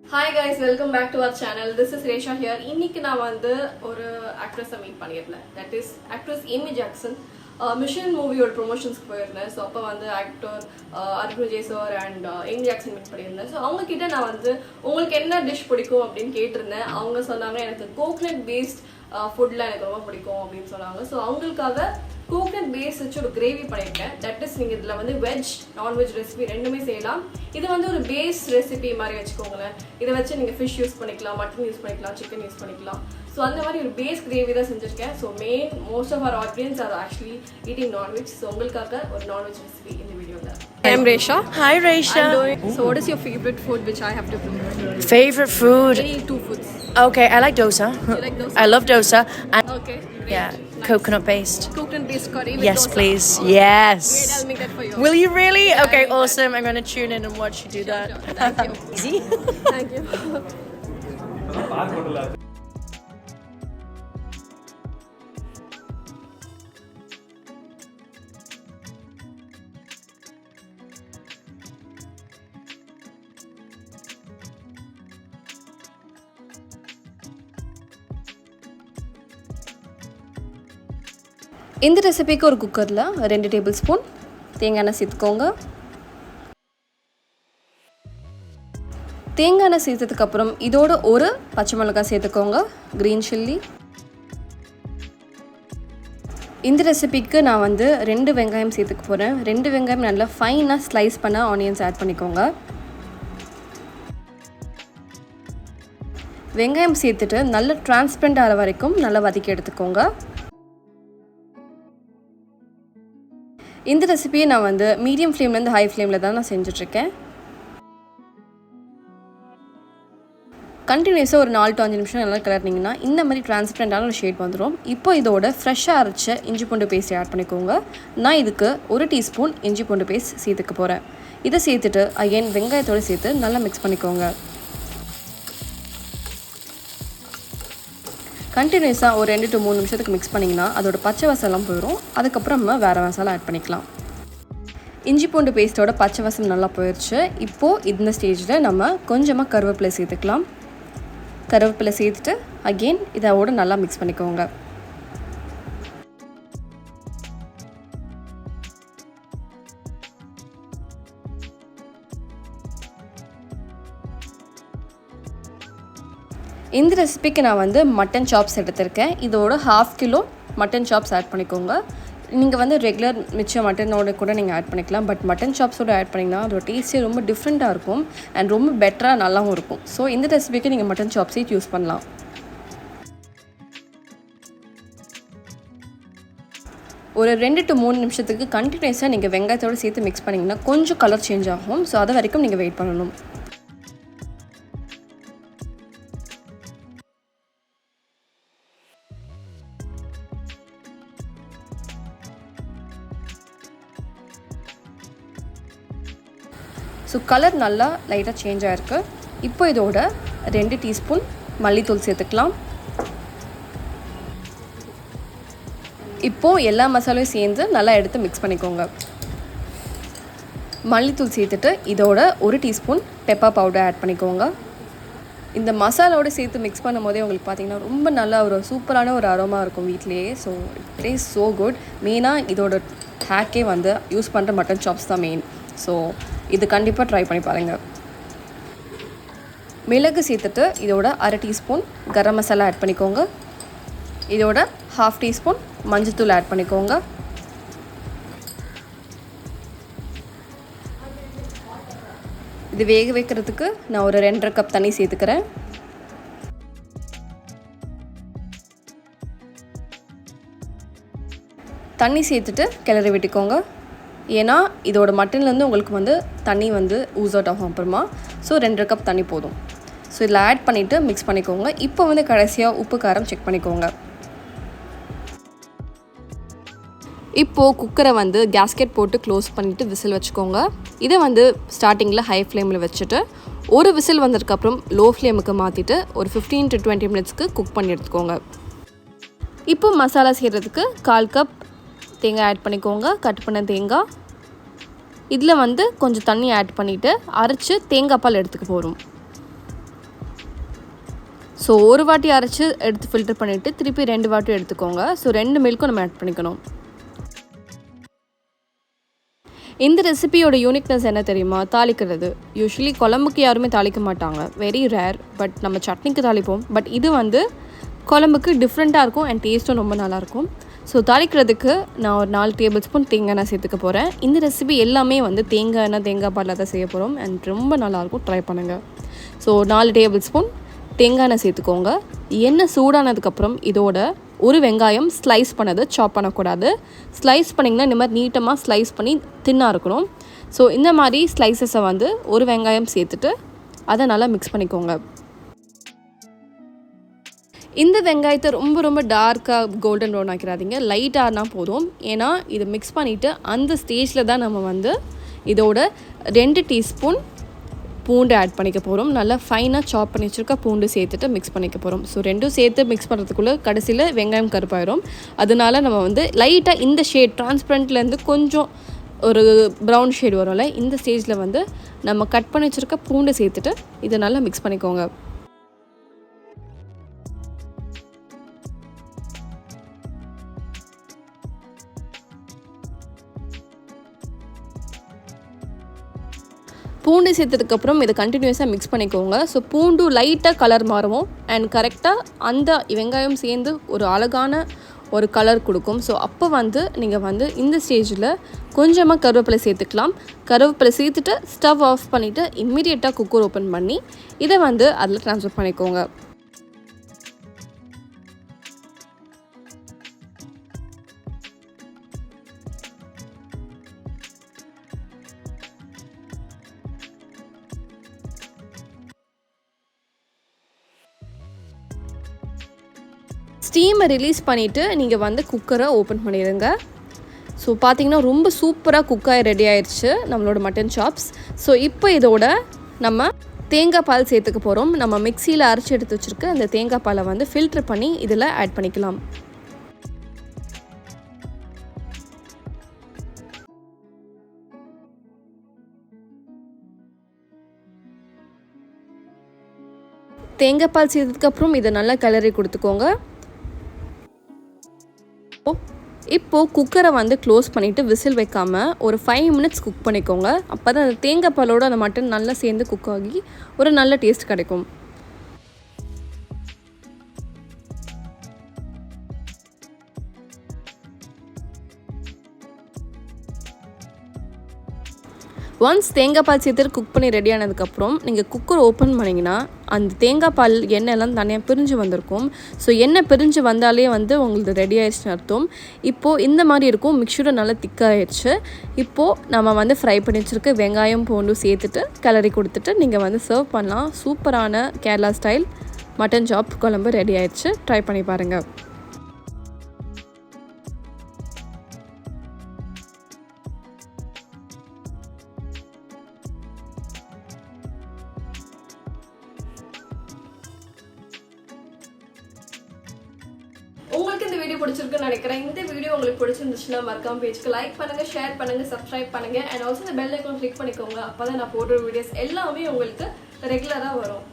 Hi guys, welcome back to our channel. This is Resha here. இன்னைக்கு நான் வந்து ஒரு ஆக்ட்ரஸை மீட் பண்ணியிருந்தேன். That is actress Amy Jackson. Mission மூவியோட ப்ரொமோஷன்ஸ்க்கு போயிருந்தேன். ஸோ அப்போ வந்து actor Arjun Vijay sir and Amy Jackson meet பண்ணியிருந்தேன். ஸோ அவங்க கிட்ட நான் வந்து உங்களுக்கு என்ன டிஷ் பிடிக்கும் அப்படின்னு கேட்டிருந்தேன். அவங்க சொன்னாங்க எனக்கு கோகனட் பேஸ்ட் ஃபுட்ல எனக்கு ரொம்ப பிடிக்கும் அப்படின்னு சொன்னாங்க. ஸோ அவங்களுக்காக கோகனட் பேஸ் வச்சு ஒரு கிரேவி பண்ணியிருக்கேன். தட் இஸ் நீங்கள் இதில் வந்து வெஜ் நான்வெஜ் ரெசிபி ரெண்டுமே செய்யலாம். இது வந்து ஒரு பேஸ் ரெசிபி மாதிரி வச்சுக்கோங்களேன். இதை வச்சு நீங்கள் ஃபிஷ் யூஸ் பண்ணிக்கலாம், மட்டன் யூஸ் பண்ணிக்கலாம், சிக்கன் யூஸ் பண்ணிக்கலாம். ஸோ அந்த மாதிரி ஒரு பேஸ் கிரேவி தான் செஞ்சுருக்கேன். So most of our audience are actually eating non veg. So உங்களுக்காக ஒரு நான்வெஜ் ரெசிபி இந்த வீடியோவில். I am Resha. Hi Resha. So what is your favorite food which I have to prepare? Favorite food? Any two foods. Okay, I like dosa. You like dosa? I love dosa. And Okay. Great. yeah, Nice. coconut based. Coconut based curry with Yes, dosa. please. Okay. Yes. Great, I'll make that for you. Will you really? Yeah, okay, I'll make awesome. I'm going to tune in and watch you do that. Sure. Thank you. Easy. Thank you. இந்த ரெசிபிக்கு ஒரு குக்கரில் 2 table spoon தேங்காய் எண்ணெய் சேர்த்துக்கோங்க. தேங்காய் எண்ணெய் சேர்த்ததுக்கப்புறம் இதோட ஒரு பச்சை மிளகாய் சேர்த்துக்கோங்க, க்ரீன் சில்லி. இந்த ரெசிபிக்கு நான் வந்து 2 வெங்காயம் சேர்த்துக்க போகிறேன். 2 வெங்காயம் நல்லா ஃபைனாக ஸ்லைஸ் பண்ண ஆனியன்ஸ் ஆட் பண்ணிக்கோங்க. வெங்காயம் சேர்த்துட்டு நல்லா டிரான்ஸ்பரண்ட் ஆகிற வரைக்கும் நல்லா வதக்கி எடுத்துக்கோங்க. இந்த ரெசிபியை நான் வந்து மீடியம் ஃப்ளேம்லேருந்து ஹை ஃப்ளேமில் தான் நான் செஞ்சுட்ருக்கேன். கண்டினியூஸாக ஒரு 4 to 5 நிமிஷம் நல்லா கிளறினீங்கன்னா இந்த மாதிரி டிரான்ஸ்பரண்டான ஒரு ஷேட் வந்துடும். இப்போ இதோட ஃப்ரெஷ்ஷாக அரைச்ச இஞ்சி பூண்டு பேஸ்ட் ஆட் பண்ணிக்கோங்க. நான் இதுக்கு 1 டீஸ்பூன் இஞ்சி பூண்டு பேஸ்ட் சேர்த்துக்க போகிறேன். இதை சேர்த்துட்டு அகைன் வெங்காயத்தோடு சேர்த்து நல்லா மிக்ஸ் பண்ணிக்கோங்க. கண்டினியூஸாக ஒரு 2 to 3 நிமிஷத்துக்கு மிக்ஸ் பண்ணிங்கன்னா அதோட பச்சை வாசம்லாம் போயிடும். அதுக்கப்புறம் நம்ம வேறு மசாலா ஆட் பண்ணிக்கலாம். இஞ்சி பூண்டு பேஸ்ட்டோட பச்சை வாசம் நல்லா போயிடுச்சு. இப்போது இந்த ஸ்டேஜில் நம்ம கொஞ்சமாக கருவேப்பிலை சேர்த்துக்கலாம். கருவேப்பிலை சேர்த்துட்டு அகெயின் இதோட நல்லா மிக்ஸ் பண்ணிக்கோங்க. இந்த ரெசிபிக்கு நான் வந்து மட்டன் சாப்ஸ் எடுத்திருக்கேன். இதோட 1/2 கிலோ மட்டன் சாப்ஸ் ஆட் பண்ணிக்கோங்க. நீங்கள் வந்து ரெகுலர் மிச்ச மட்டனோட கூட நீங்கள் ஆட் பண்ணிக்கலாம். பட் மட்டன் சாப்ஸோடு ஆட் பண்ணிங்கன்னா அதோட டேஸ்ட்டே ரொம்ப டிஃப்ரெண்ட்டாக இருக்கும் அண்ட் ரொம்ப பெட்டராக நல்லாவும் இருக்கும். ஸோ இந்த ரெசிபிக்கு நீங்கள் மட்டன் சாப்ஸே யூஸ் பண்ணலாம். ஒரு 2 to 3 நிமிஷத்துக்கு கண்டினியூஸாக நீங்கள் வெங்காயத்தோடு சேர்த்து மிக்ஸ் பண்ணிங்கன்னா கொஞ்சம் கலர் சேஞ்ச் ஆகும். ஸோ அது வரைக்கும் நீங்கள் வெயிட் பண்ணணும். ஸோ கலர் நல்லா லைட்டாக சேஞ்ச் ஆகிருக்கு. இப்போ இதோட 2 டீஸ்பூன் மல்லித்தூள் சேர்த்துக்கலாம். இப்போது எல்லா மசாலையும் சேர்ந்து நல்லா எடுத்து மிக்ஸ் பண்ணிக்கோங்க. மல்லித்தூள் சேர்த்துட்டு இதோட 1 டீஸ்பூன் பெப்பர் பவுடர் ஆட் பண்ணிக்கோங்க. இந்த மசாலாவோடு சேர்த்து மிக்ஸ் பண்ணும் போதே உங்களுக்கு பார்த்திங்கன்னா ரொம்ப நல்லா ஒரு சூப்பரான ஒரு அரோமா இருக்கும் வீட்டிலேயே. So it taste so good. மெயினாக இதோட ஹேக்கே வந்து யூஸ் பண்ணுற மட்டன் சாப்ஸ் தான் மெயின். ஸோ இது கண்டிப்பாக ட்ரை பண்ணி பாருங்கள். மிளகு சேர்த்துட்டு இதோட 1/2 டீஸ்பூன் கரம் மசாலா ஆட் பண்ணிக்கோங்க. இதோட 1/2 டீஸ்பூன் மஞ்சத்தூள் ஆட் பண்ணிக்கோங்க. இது வேக வைக்கிறதுக்கு நான் ஒரு 2.5 கப் தண்ணி சேர்த்துக்கிறேன். தண்ணி சேர்த்துட்டு கிளறி விட்டுக்கோங்க. ஏன்னா இதோட மட்டன்லேருந்து உங்களுக்கு வந்து தண்ணி வந்து ஊஸ் அவுட் ஆகும் அப்புறமா. ஸோ 2.5 கப் தண்ணி போதும். ஸோ இதில் ஆட் பண்ணிவிட்டு மிக்ஸ் பண்ணிக்கோங்க. இப்போ வந்து கடைசியாக உப்பு காரம் செக் பண்ணிக்கோங்க. இப்போது குக்கரை வந்து கேஸ்கெட் போட்டு க்ளோஸ் பண்ணிவிட்டு விசில் வச்சுக்கோங்க. இதை வந்து ஸ்டார்டிங்கில் ஹை ஃப்ளேமில் வச்சுட்டு ஒரு விசில் வந்ததுக்கப்புறம் லோ ஃப்ளேமுக்கு மாற்றிட்டு ஒரு 15 to 20 மினிட்ஸ்க்கு குக் பண்ணி எடுத்துக்கோங்க. இப்போ மசாலா செய்கிறதுக்கு 1/4 கப் தேங்காய் ஆட் பண்ணிக்கோங்க. கட் பண்ண தேங்காய் இதில் வந்து கொஞ்சம் தண்ணி ஆட் பண்ணிவிட்டு அரைச்சி தேங்காய் பால் எடுத்துக்க போகிறோம். ஸோ ஒரு வாட்டி அரைச்சி எடுத்து ஃபில்டர் பண்ணிவிட்டு திருப்பி 2 வாட்டி எடுத்துக்கோங்க. ஸோ 2 மில்க்கும் நம்ம ஆட் பண்ணிக்கணும். இந்த ரெசிபியோட யூனிக்னஸ் என்ன தெரியுமா? தாளிக்கிறது. யூஸ்வலி குழம்புக்கு யாருமே தாளிக்க மாட்டாங்க, வெரி ரேர். பட் நம்ம சட்னிக்கு தாளிப்போம். பட் இது வந்து குழம்புக்கு டிஃப்ரெண்ட்டாக இருக்கும் அண்ட் டேஸ்ட்டும் ரொம்ப நல்லாயிருக்கும். ஸோ தாளிக்கிறதுக்கு நான் ஒரு 4 டேபிள் ஸ்பூன் தேங்காய் எண்ணெய் சேர்த்துக்க போகிறேன். இந்த ரெசிபி எல்லாமே வந்து தேங்காய் எண்ணெய் தேங்காய் பாலில் தான் செய்ய போகிறோம் அண்ட் ரொம்ப நல்லாயிருக்கும், ட்ரை பண்ணுங்கள். ஸோ 4 டேபிள் ஸ்பூன் தேங்காய் எண்ணெய் சேர்த்துக்கோங்க. எண்ணெய் சூடானதுக்கப்புறம் இதோட ஒரு வெங்காயம் ஸ்லைஸ் பண்ணது, சாப் பண்ணக்கூடாது. ஸ்லைஸ் பண்ணிங்கன்னா இந்த மாதிரி நீட்டமாக ஸ்லைஸ் பண்ணி தின்னாக இருக்கணும். ஸோ இந்த மாதிரி ஸ்லைசஸை வந்து ஒரு வெங்காயம் சேர்த்துட்டு அதை நல்லா மிக்ஸ் பண்ணிக்கோங்க. இந்த வெங்காயத்தை ரொம்ப ரொம்ப டார்க்காக கோல்டன் ப்ரௌன் ஆக்கிடாதீங்க, லைட்டாகனா போதும். ஏன்னா இதை மிக்ஸ் பண்ணிவிட்டு அந்த ஸ்டேஜில் தான் நம்ம வந்து இதோட 2 டீஸ்பூன் பூண்டு ஆட் பண்ணிக்க போகிறோம். நல்லா ஃபைனாக சாப் பண்ணி வச்சுருக்க பூண்டு சேர்த்துட்டு மிக்ஸ் பண்ணிக்க போகிறோம். ஸோ 2 சேர்த்து மிக்ஸ் பண்ணுறதுக்குள்ளே கடைசியில் வெங்காயம் கருப்பாயிரும். அதனால நம்ம வந்து லைட்டாக இந்த ஷேட் டிரான்ஸ்பரண்ட்லேருந்து கொஞ்சம் ஒரு ப்ரௌன் ஷேட் வரும்ல, இந்த ஸ்டேஜில் வந்து நம்ம கட் பண்ணி வச்சுருக்க பூண்டு சேர்த்துட்டு இதை நல்லா மிக்ஸ் பண்ணிக்கோங்க. பூண்டு சேர்த்ததுக்கப்புறம் இதை கண்டினியூஸாக மிக்ஸ் பண்ணிக்கோங்க. ஸோ பூண்டு லைட்டாக கலர் மாறும் அண்ட் கரெக்டாக அந்த வெங்காயம் சேர்ந்து ஒரு அழகான ஒரு கலர் கொடுக்கும். ஸோ அப்போ வந்து நீங்கள் வந்து இந்த ஸ்டேஜில் கொஞ்சமாக கருவேப்பிலை சேர்த்துக்கலாம். கருவேப்பிலை சேர்த்துட்டு ஸ்டவ் ஆஃப் பண்ணிவிட்டு இம்மிடியேட்டாக குக்கர் ஓப்பன் பண்ணி இதை வந்து அதில் ட்ரான்ஸ்ஃபர் பண்ணிக்கோங்க. ஸ்டீமை ரிலீஸ் பண்ணிவிட்டு நீங்கள் வந்து குக்கரை ஓப்பன் பண்ணிடுங்க. ஸோ பார்த்தீங்கன்னா ரொம்ப சூப்பராக குக்காய் ரெடி ஆயிடுச்சு நம்மளோட மட்டன் சாப்ஸ். ஸோ இப்போ இதோட நம்ம தேங்காய் பால் சேர்த்துக்க போகிறோம். நம்ம மிக்சியில் அரைச்சி எடுத்து வச்சுருக்க அந்த தேங்காய் பாலை வந்து ஃபில்டர் பண்ணி இதில் ஆட் பண்ணிக்கலாம். தேங்காய் பால் சேர்த்ததுக்கப்புறம் இதை நல்லா கிளறி கொடுத்துக்கோங்க. இப்போது குக்கரை வந்து க்ளோஸ் பண்ணிவிட்டு விசில் வைக்காமல் ஒரு 5 மினிட்ஸ் குக் பண்ணிக்கோங்க. அப்போ தான் அந்த தேங்காய் பாலோடு அந்த மட்டன் நல்லா சேர்ந்து குக் ஆகி ஒரு நல்ல டேஸ்ட் கிடைக்கும். ஒன்ஸ் தேங்காய் பால் சேர்த்து குக் பண்ணி ரெடி ஆனதுக்கப்புறம் நீங்கள் குக்கர் ஓப்பன் பண்ணிங்கன்னா அந்த தேங்காய் பால் எண்ணெய்லாம் தனியாக பிரிஞ்சு வந்திருக்கும். ஸோ எண்ணெய் பிரிஞ்சு வந்தாலே வந்து உங்களுக்கு ரெடி ஆயிடுச்சுன்னு அர்த்தம். இப்போது இந்த மாதிரி இருக்கும், மிக்சரும் நல்லா திக்காகிடுச்சு. இப்போது நம்ம வந்து ஃப்ரை பண்ணி வச்சுருக்க வெங்காயம் பூண்டு சேர்த்துட்டு கிளறி கொடுத்துட்டு நீங்கள் வந்து சர்வ் பண்ணலாம். சூப்பரான கேரளா ஸ்டைல் மட்டன் சாப் குழம்பு ரெடி ஆயிடுச்சு, ட்ரை பண்ணி பாருங்கள். உங்களுக்கு இந்த வீடியோ பிடிச்சிருக்குன்னு நினைக்கிறேன். இந்த வீடியோ உங்களுக்கு பிடிச்சிருந்துச்சுன்னா மறக்காம பேஜ்க்கு லைக் பண்ணுங்க, ஷேர் பண்ணுங்க, சப்ஸ்கிரைப் பண்ணுங்க அண்ட் ஆல்சோ இந்த பெல் ஐகான் கிளிக் பண்ணிக்கோங்க. அப்பதான் நான் போடுற வீடியோஸ் எல்லாமே உங்களுக்கு ரெகுலரா வரும்.